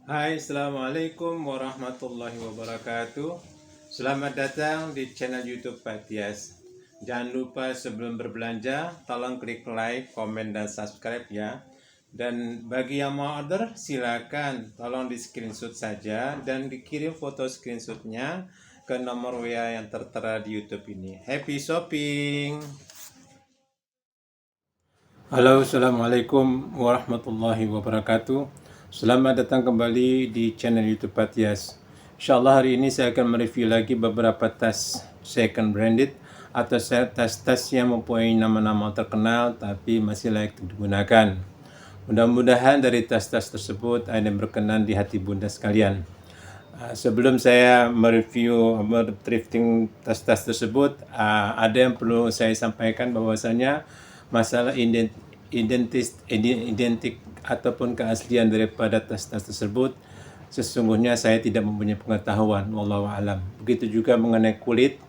Hai, Assalamualaikum warahmatullahi wabarakatuh. Selamat datang di channel YouTube Pak Tias. Jangan lupa sebelum berbelanja, tolong klik like, komen, dan subscribe ya. Dan bagi yang mau order, silakan tolong di screenshot saja dan dikirim foto screenshotnya ke nomor WA yang tertera di YouTube ini. Happy shopping! Halo, Assalamualaikum warahmatullahi wabarakatuh. Selamat datang kembali di channel YouTube Patias. Insyaallah hari ini saya akan mereview lagi beberapa tas second branded atau tas-tas yang mempunyai nama-nama terkenal tapi masih layak digunakan. Mudah-mudahan dari tas-tas tersebut ada yang berkenan di hati bunda sekalian. Sebelum saya mereview thrifting tas-tas tersebut, ada yang perlu saya sampaikan bahwasanya masalah identik ataupun keaslian daripada tas-tas tersebut sesungguhnya saya tidak mempunyai pengetahuan, wallahu alam. Begitu juga mengenai kulit,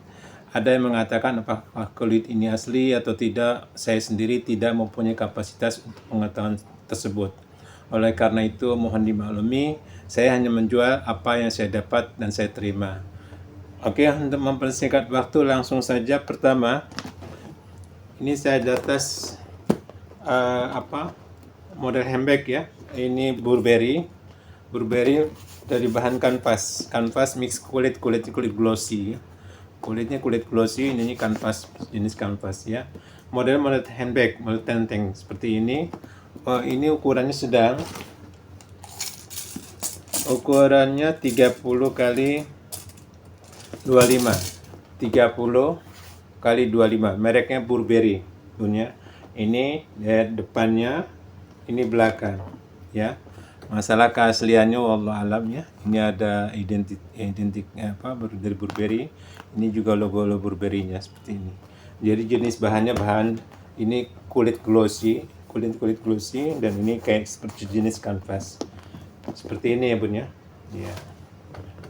ada yang mengatakan apakah kulit ini asli atau tidak. Saya sendiri tidak mempunyai kapasitas untuk pengetahuan tersebut. Oleh karena itu mohon dimaklumi, saya hanya menjual apa yang saya dapat dan saya terima. Oke, untuk mempersingkat waktu langsung saja. Pertama, ini saya ada tas model handbag ya. Ini Burberry dari bahan kanvas mix kulit glossy. Kulitnya kulit glossy, ini kanvas, jenis kanvas ya. Model handbag, model tenteng seperti ini. Ini ukurannya sedang. Ukurannya 30 kali 25. 30 kali 25. Mereknya Burberry punya. Ini depannya, ini belakang ya. Masalah keasliannya wallahu alam ya. Ini ada identiknya dari Burberry. Ini juga logo Burberry-nya seperti ini. Jadi jenis bahannya ini kulit glossy dan ini kayak seperti jenis kanvas. Seperti ini ya Bun ya. Ya.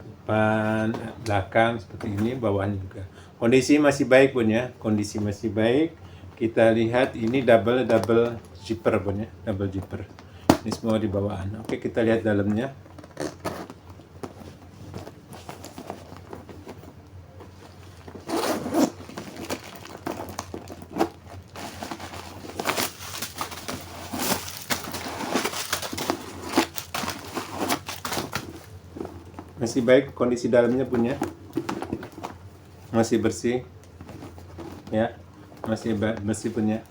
Depan, belakang seperti ini, bawahnya juga. Kondisi masih baik Bun ya. Kondisi masih baik. Kita lihat ini double zipper Bun ya, double zipper. Ini semua di bawaan. Oke, kita lihat dalamnya. Masih baik kondisi dalamnya punya. Masih bersih. Ya, masih bersih punya.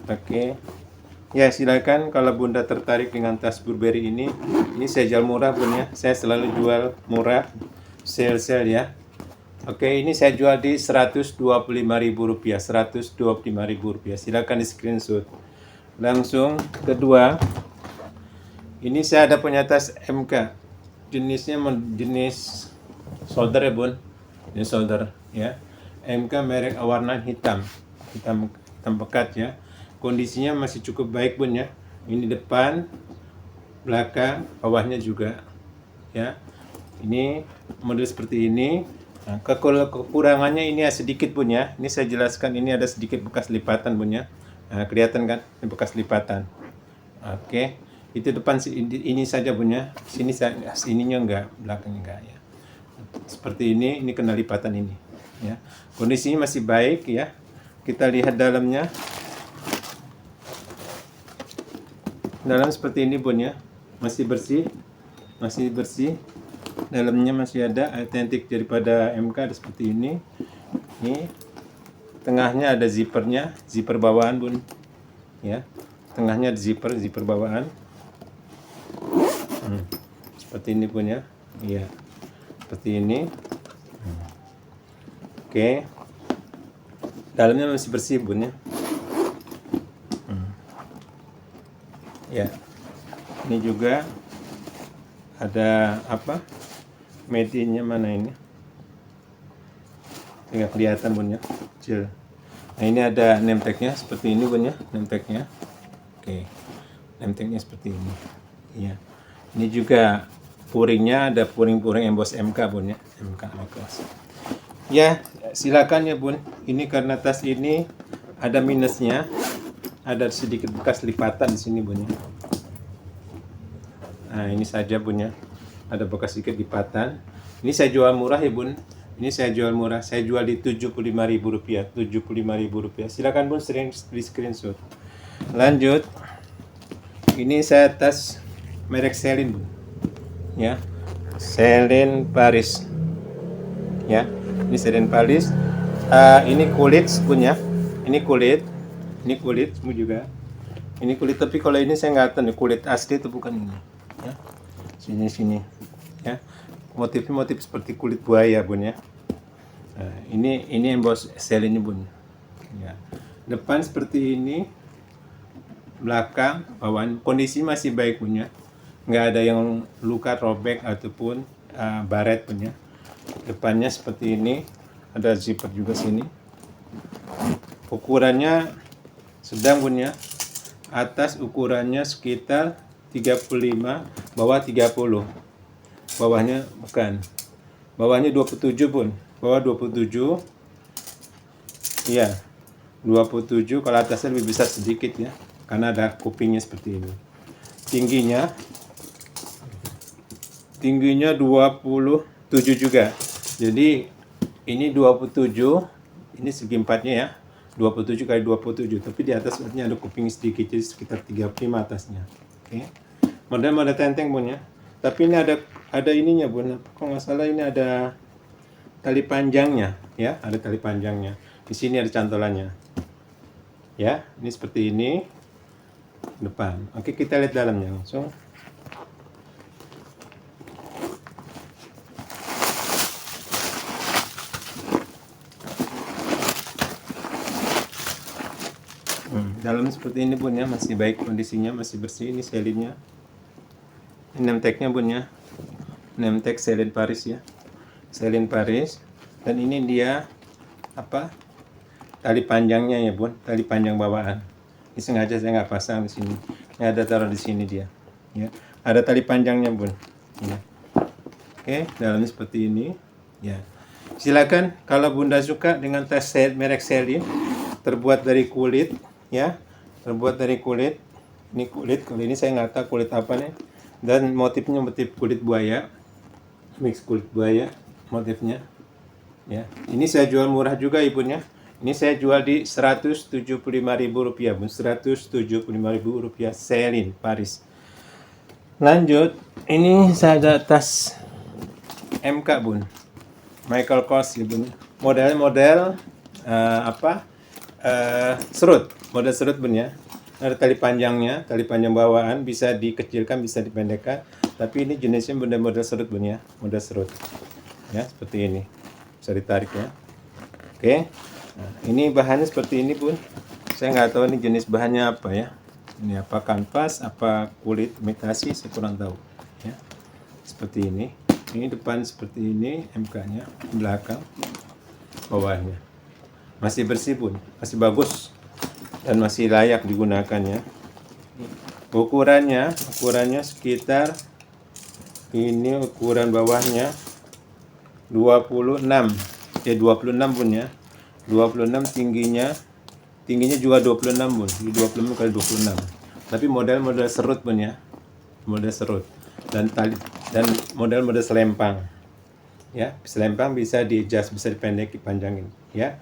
Oke. Ya, silakan kalau Bunda tertarik dengan tas Burberry ini saya jual murah Bun ya. Saya selalu jual murah, sale ya. Oke, ini saya jual di Rp125.000, Rp125.000. Silakan di screenshot. Langsung kedua, ini saya ada punya tas MK. Jenisnya jenis solder ya Bun. Ini solder ya. MK merek warna hitam pekat ya. Kondisinya masih cukup baik Bun ya. Ini depan, belakang, bawahnya juga ya. Ini model seperti ini. Nah, kekurangannya ini sedikit Bun ya. Ini saya jelaskan, ini ada sedikit bekas lipatan Bun ya. Nah, kelihatan kan ini bekas lipatan. Oke, itu depan ini saja Bun ya. Sininya enggak, belakangnya enggak ya. Seperti ini kena lipatan ini ya. Kondisinya masih baik ya. Kita lihat dalamnya. Dalam seperti ini Bun ya. Masih bersih. Dalamnya masih ada autentik daripada MK, ada seperti ini. Ini tengahnya ada zippernya, zipper bawaan Bun. Ya. Tengahnya ada zipper bawaan. Seperti ini Bun ya. Iya. Seperti ini. Oke. Dalamnya masih bersih Bun ya. Ya. Ini juga ada medianya mana ini? Tidak kelihatan Bun ya. Kecil. Nah, ini ada name tag-nya seperti ini Bun ya, name tag-nya. Oke. Name tag-nya seperti ini. Iya. Ini juga puringnya, ada puring-puring emboss MK Bun ya. MK kelas. Ya, silakan ya Bun. Ini karena tas ini ada minusnya. Ada sedikit bekas lipatan di sini Bun ya. Nah, ini saja punya. Ada bekas sedikit lipatan. Ini saya jual murah ya bun. Ini saya jual murah. Saya jual di Rp75.000. Rp75.000. Silakan bun sering di screenshot. Lanjut. Ini saya tas merek Celine bun. Ya. Celine Paris. Ya. Ini Celine Paris. Ini kulit punya. Ini kulit semua juga. Ini kulit, tapi kalau ini saya nggak tahu nih kulit asli itu bukan ini. Ya. Sini ya, motifnya motif seperti kulit buaya bun ya. Nah, ini emboss Celine bun ya. Depan seperti ini, belakang bawaan kondisi masih baik bun ya, nggak ada yang luka robek ataupun baret bun ya. Depannya seperti ini, ada zipper juga sini. Ukurannya sedang bun ya, atas ukurannya sekitar 35, bawah 30. Bawahnya bukan. Bawahnya 27 pun. Bawah 27. Iya. 27, kalau atasnya lebih besar sedikit ya. Karena ada kupingnya seperti ini. Tingginya 27 juga. Jadi ini 27, ini segi empatnya ya. 27 kali 27, tapi di atas artinya ada kuping sedikit, jadi sekitar 35 atasnya. Oke. Model tenteng bun ya. Tapi ini ada ininya bun. Kok nggak salah ini ada tali panjangnya ya, ada tali panjangnya. Di sini ada cantolannya. Ya, ini seperti ini depan. Oke, kita lihat dalamnya langsung. Dalamnya seperti ini bun ya, masih baik kondisinya, masih bersih. Ini Celine-nya. Ini name tag-nya bun ya. Name tag Celine Paris ya. Celine Paris. Dan ini dia apa? Tali panjangnya ya bun, tali panjang bawaan. Ini sengaja saya nggak pasang di sini. Ini ada taruh di sini dia. Ya, ada tali panjangnya bun. Ya. Oke, dalamnya seperti ini. Ya. Silakan kalau bunda suka dengan tas merek Celine, terbuat dari kulit. Ya, terbuat dari kulit. Ini kulit, kalau ini saya nggak tahu kulit apa nih. Dan motifnya motif kulit buaya, mix kulit buaya motifnya. Ya, ini saya jual murah juga ibunya. Ini saya jual di Rp175.000 bun, Rp175.000 Celine Paris. Lanjut, ini saya ada tas MK bun, Michael Kors ya bun. Model serut. Model serut bun ya. Ada tali panjangnya, tali panjang bawaan, bisa dikecilkan, bisa dipendekkan. Tapi ini jenisnya model serut bun ya, model serut. Ya, seperti ini. Bisa ditarik ya. Oke. Nah, ini bahannya seperti ini bun. Saya nggak tahu ini jenis bahannya apa ya. Ini apa kanvas, apa kulit imitasi, saya kurang tahu. Ya. Seperti ini. Ini depan seperti ini, MK-nya, belakang, bawahnya. Masih bersih bun, masih bagus. Dan masih layak digunakan ya. Ukurannya sekitar ini ukuran bawahnya 26 ya, 26 bun ya. 26 tingginya juga 26 bun, 26 kali 26. Tapi model serut bun ya, model serut dan model selempang ya. Selempang bisa di-adjust, bisa dipendek, dipanjangin ya.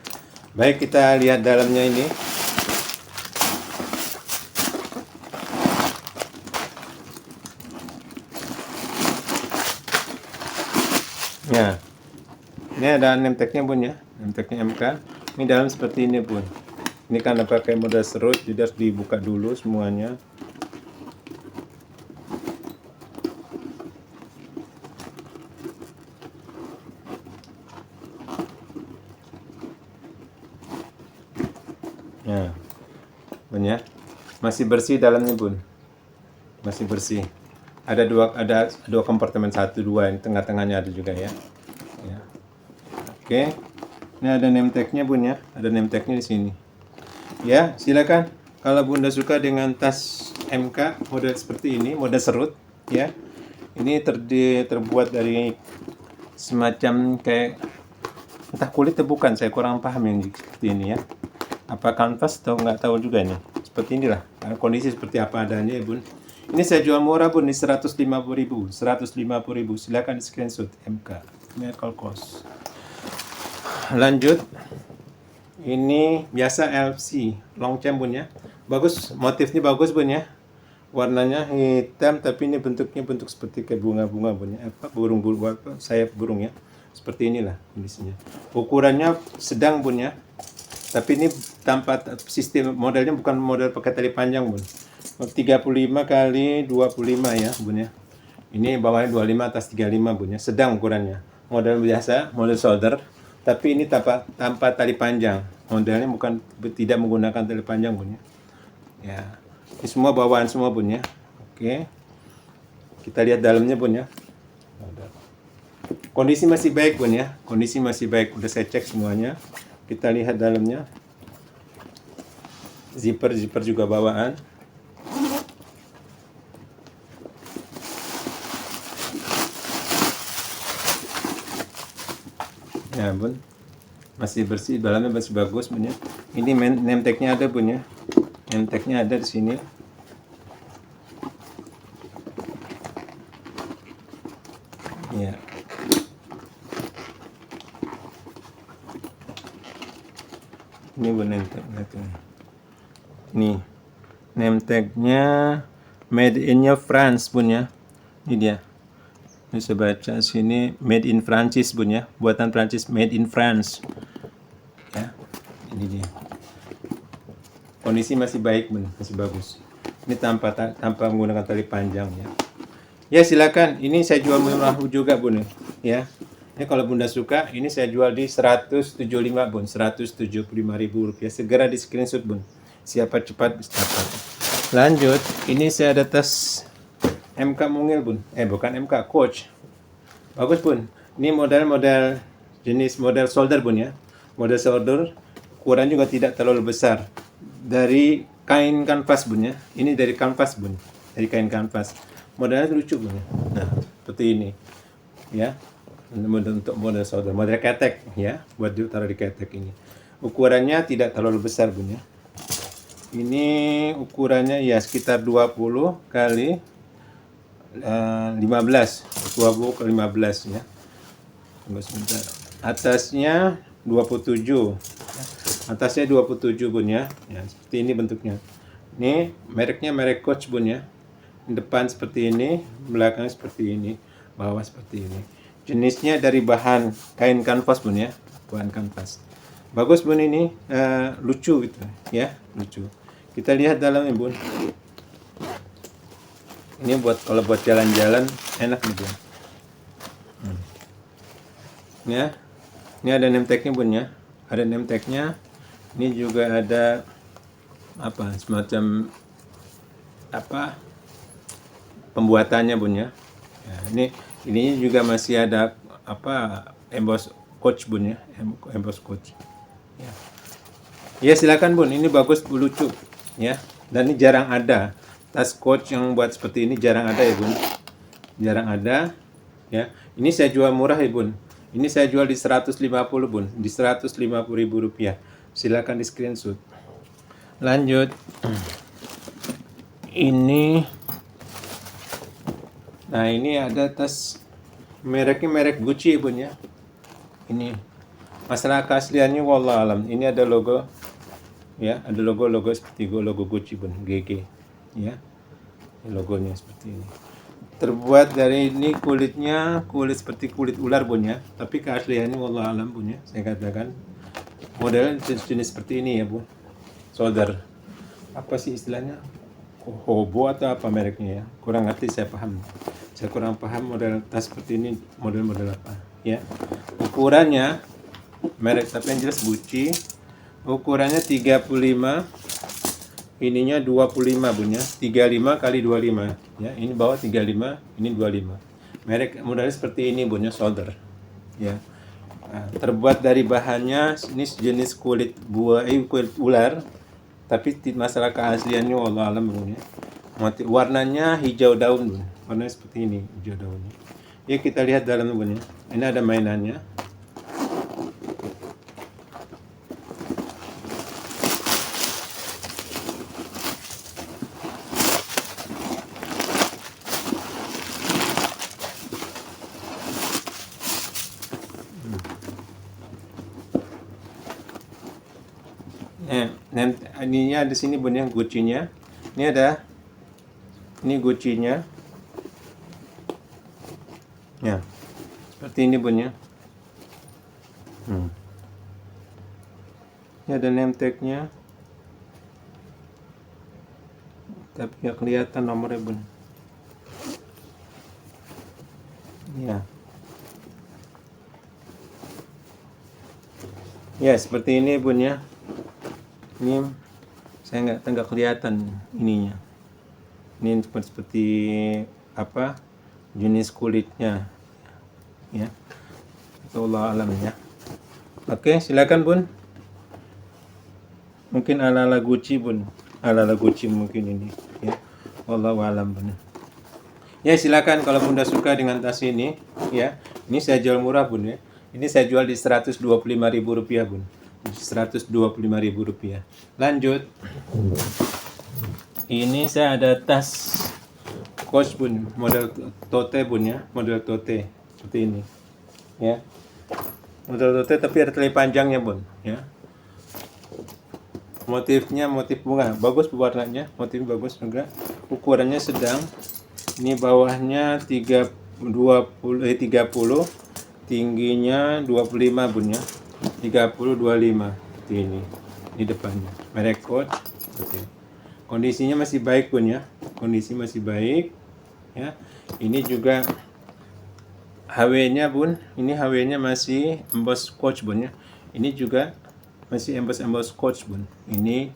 Baik, kita lihat dalamnya ini. Ya, ini ada name tag-nya bun ya, name tag-nya MK. Ini dalam seperti ini bun. Ini karena pakai model serut, jadi harus dibuka dulu semuanya. Ya, bun ya, masih bersih dalamnya bun, masih bersih. Ada dua kompartemen, 1, 2, ini tengah-tengahnya ada juga ya. Ya. Oke, ini ada name tag-nya bun ya, ada name tag-nya di sini. Ya, silakan kalau bunda suka dengan tas MK model seperti ini, model serut ya. Ini terbuat dari semacam kayak entah kulit atau bukan, saya kurang paham yang seperti ini ya. Apa kanvas atau nggak tahu juga nih. Seperti inilah, kondisi seperti apa adanya ya bun. Ini saya jual murah bun, ini 150.000. 150.000. Silakan di screenshot MK. Miracle Cost. Lanjut. Ini biasa LC, long chain bun ya. Bagus, motifnya bagus bun ya. Warnanya hitam tapi ini bentuknya bentuk seperti kayak bunga-bunga bun ya. Apa burung-burung apa sayap burung ya. Seperti inilah kondisinya. Ukurannya sedang bun ya. Tapi ini tanpa sistem modelnya bukan model pakai tali panjang bun. 35 kali 25 ya bun ya. Ini bawahnya 25 atas 35 bun ya. Sedang ukurannya. Model biasa, model solder. Tapi ini tanpa tali panjang. Modelnya bukan tidak menggunakan tali panjang bun ya. Ya. Ini semua bawaan semua bun ya. Oke. Kita lihat dalamnya bun ya. Kondisi masih baik bun ya. Kondisi masih baik. Udah saya cek semuanya. Kita lihat dalamnya. Zipper juga bawaan. Ya bun, masih bersih, dalamnya masih bagus bun ya. Ini name tag-nya ada bun ya. Name tag-nya ada di sini. Ya. Ini bun name tag-nya. Nih, name tag-nya made in France bun ya. Ini dia. Bisa baca sini made in Prancis bun ya, buatan Prancis, made in France ya. Ini dia, kondisi masih baik bun, masih bagus. Ini tanpa menggunakan tali panjang ya. Ya silakan, ini saya jual murah juga bun ya. Ini kalau bunda suka, ini saya jual di 175 bun, 175.000 rupiah. Segera di screenshot bun, siapa cepat bisa dapat. Lanjut, ini saya ada tas MK Mungil bun, bukan MK, Coach. Bagus bun. Ini model jenis model solder bun ya. Model solder, ukuran juga tidak terlalu besar. Dari kain kanvas bun ya. Ini dari kanvas bun, dari kain kanvas. Modelnya lucu bun ya. Nah, seperti ini, ya. Untuk model solder, model ketek ya, buat ditaruh di ketek ini. Ukurannya tidak terlalu besar bun ya. Ini ukurannya ya sekitar 20 kali 15, 20 ke 15 ya. Tunggu sebentar. Atasnya 27. Atasnya 27 bun ya. Ya, seperti ini bentuknya. Ini mereknya merek Coach bun ya. Depan seperti ini, belakang seperti ini, bawah seperti ini. Jenisnya dari bahan kain kanvas bun ya, bahan kanvas. Bagus bun ini, lucu gitu ya, lucu. Kita lihat dalamnya bun. Ini kalau buat jalan-jalan enak nih bun. Ya, ini ada name tag-nya bun ya. Ada name tag-nya. Ini juga ada semacam pembuatannya bun ya. Ya, ini juga masih ada emboss Coach bun ya, emboss Coach. Ya. Ya silakan bun, ini bagus, lucu ya. Dan ini jarang ada. Tas Coach yang buat seperti ini jarang ada ya bun, jarang ada ya. Ini saya jual murah ya bun, ini saya jual di 150 bun, di 150.000 rupiah. Silakan di screenshot. Lanjut, ini nah ini ada tas mereknya merek Gucci ya bun ya. Ini masalah keasliannya wallah alam, ini ada logo ya, ada logo seperti logo Gucci bun, GG ya. Logonya seperti ini. Terbuat dari ini kulit seperti kulit ular bun ya. Tapi keasliannya wallah alam bun ya. Saya katakan model jenis seperti ini ya bun. Solder. Apa sih istilahnya? Hobo atau apa mereknya ya? Kurang ngerti, saya kurang paham model tas seperti ini, model apa ya. Ukurannya merek tapi yang jelas Gucci. Ukurannya 35, ininya 25 bun ya, 35 kali 25 ya. Ini bawah 35, ini 25. Merek modelnya seperti ini bun ya, solder ya. Nah, terbuat dari bahannya ini sejenis kulit kulit ular, tapi masalah keasliannya wallah alam bun ya. Warnanya hijau daun bun, warnanya seperti ini, hijau daunnya. Ya kita lihat dalamnya bun ya. Ini ada mainannya. Ininya ada sini bun ya, gucinya. Ini ada, ini gucinya. Ya, seperti ini bun ya. Ini ada name tag-nya. Tapi nggak kelihatan nomornya bun. Ya. Ya, seperti ini bun ya. Ini saya nggak kelihatan ininya. Ini seperti apa jenis kulitnya ya. Allah alam ya. Oke, silakan bun. Mungkin ala-ala Gucci bun. Ala-ala Gucci mungkin ini ya. Allah alam bun. Ya silakan kalau bunda suka dengan tas ini ya. Ini saya jual murah bun ya. Ini saya jual di Rp125.000 bun. Rp125.000. Lanjut. Ini saya ada tas Coach bun, model tote bun ya, model tote seperti ini. Ya. Model tote tapi ada tali panjangnya bun ya. Motifnya motif bunga, bagus warnanya, motif bagus juga. Ukurannya sedang. Ini bawahnya 30, tingginya 25 bun ya. 30-25 ini depannya. Merek Coach. Oke. Kondisinya masih baik bun ya. Kondisi masih baik ya. Ini juga HW-nya bun. Ini HW-nya masih emboss Coach bun ya. Ini juga masih emboss Coach bun. Ini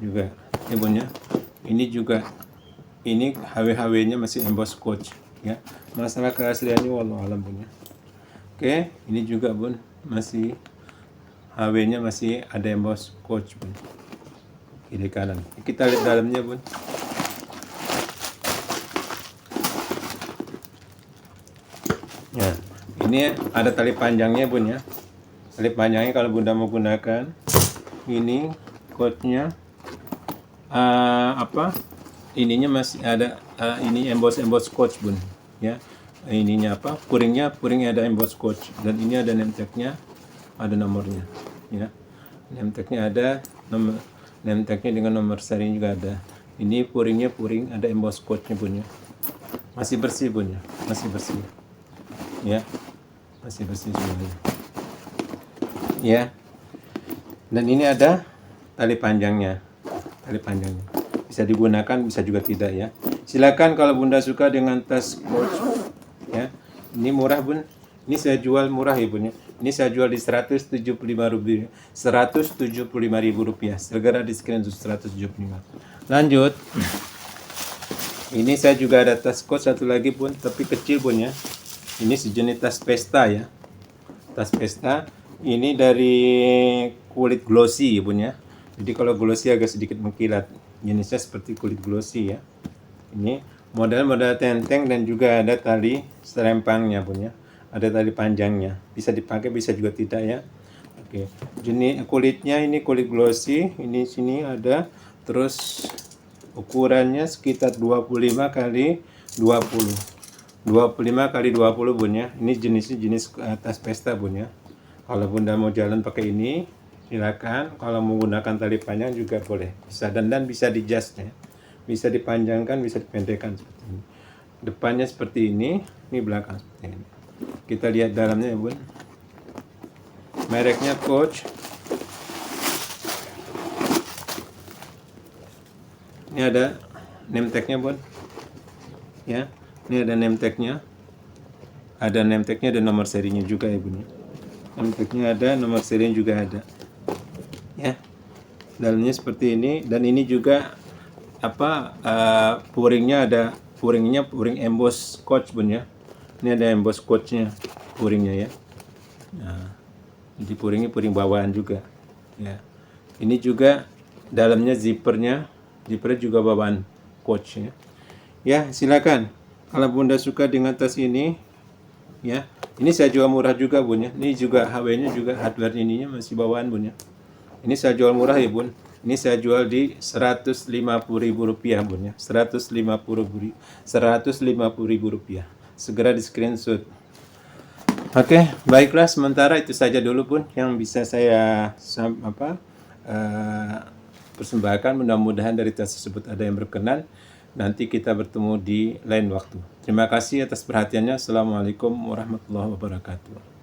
juga ya bun ya. Ini juga ini HW-nya masih emboss Coach ya. Masalah keasliannya wallahu alam bun ya. Oke, ini juga bun masih HW-nya masih ada emboss Coach bun. Kiri kanan. Kita lihat dalamnya bun. Ya, ini ada tali panjangnya bun ya. Tali panjangnya kalau bunda mau gunakan ini coachnya ininya masih ada ini emboss Coach bun ya. Ininya puring ada emboss Coach dan ini ada name tag-nya, ada nomornya ya. Name tag-nya ada, name tag-nya dengan nomor seri juga ada. Ini puring ada emboss Coach-nya bun ya. Masih bersih bun ya, masih bersih ya, masih bersih semuanya ya. Dan ini ada tali panjangnya, bisa digunakan bisa juga tidak ya. Silakan kalau bunda suka dengan tas Coach ya. Ini murah bun, ini saya jual murah ya bun ya. Ini saya jual di Rp175.000. Segera di screenshot 175. Lanjut. Ini saya juga ada tas Coach satu lagi bun, tapi kecil bun ya. Ini sejenis tas pesta ya. Tas pesta. Ini dari kulit glossy ya bun ya. Jadi kalau glossy agak sedikit mengkilat. Jenisnya seperti kulit glossy ya. Ini model tenteng dan juga ada tali serempangnya bun ya. Ada tali panjangnya. Bisa dipakai bisa juga tidak ya. Oke. Jenis kulitnya ini kulit glossy. Ini sini ada. Terus ukurannya sekitar 25 kali 20. 25 kali 20 bun ya. Ini jenis tas pesta bun ya. Kalau bunda mau jalan pakai ini silakan. Kalau menggunakan tali panjang juga boleh. Bisa dan bisa di-adjust ya. Bisa dipanjangkan, bisa dipendekkan seperti ini. Depannya seperti ini, belakang seperti ini. Kita lihat dalamnya ya bun. Mereknya Coach. Ini ada name tag-nya bun. Ya. Ini ada name tag-nya. Ada name tag-nya dan nomor serinya juga ya bun. Name tag-nya ada, nomor serinya juga ada. Ya. Dalamnya seperti ini dan ini juga puringnya ada puring emboss Coach bun ya. Ini ada emboss Coach-nya puringnya ya. Nah, jadi puring bawaan juga ya. Ini juga dalamnya zippernya juga bawaan Coach ya. Ya, silakan. Kalau bunda suka dengan tas ini ya. Ini saya jual murah juga bun ya. Ini juga HW-nya juga hardware ininya masih bawaan bun ya. Ini saya jual murah ya bun. Ini saya jual di Rp150.000 bun ya. Rp150.000. Segera di screenshot. Oke, baiklah sementara itu saja dulu bun yang bisa saya persembahkan. Mudah-mudahan dari tes tersebut ada yang berkenan. Nanti kita bertemu di lain waktu. Terima kasih atas perhatiannya. Assalamualaikum warahmatullahi wabarakatuh.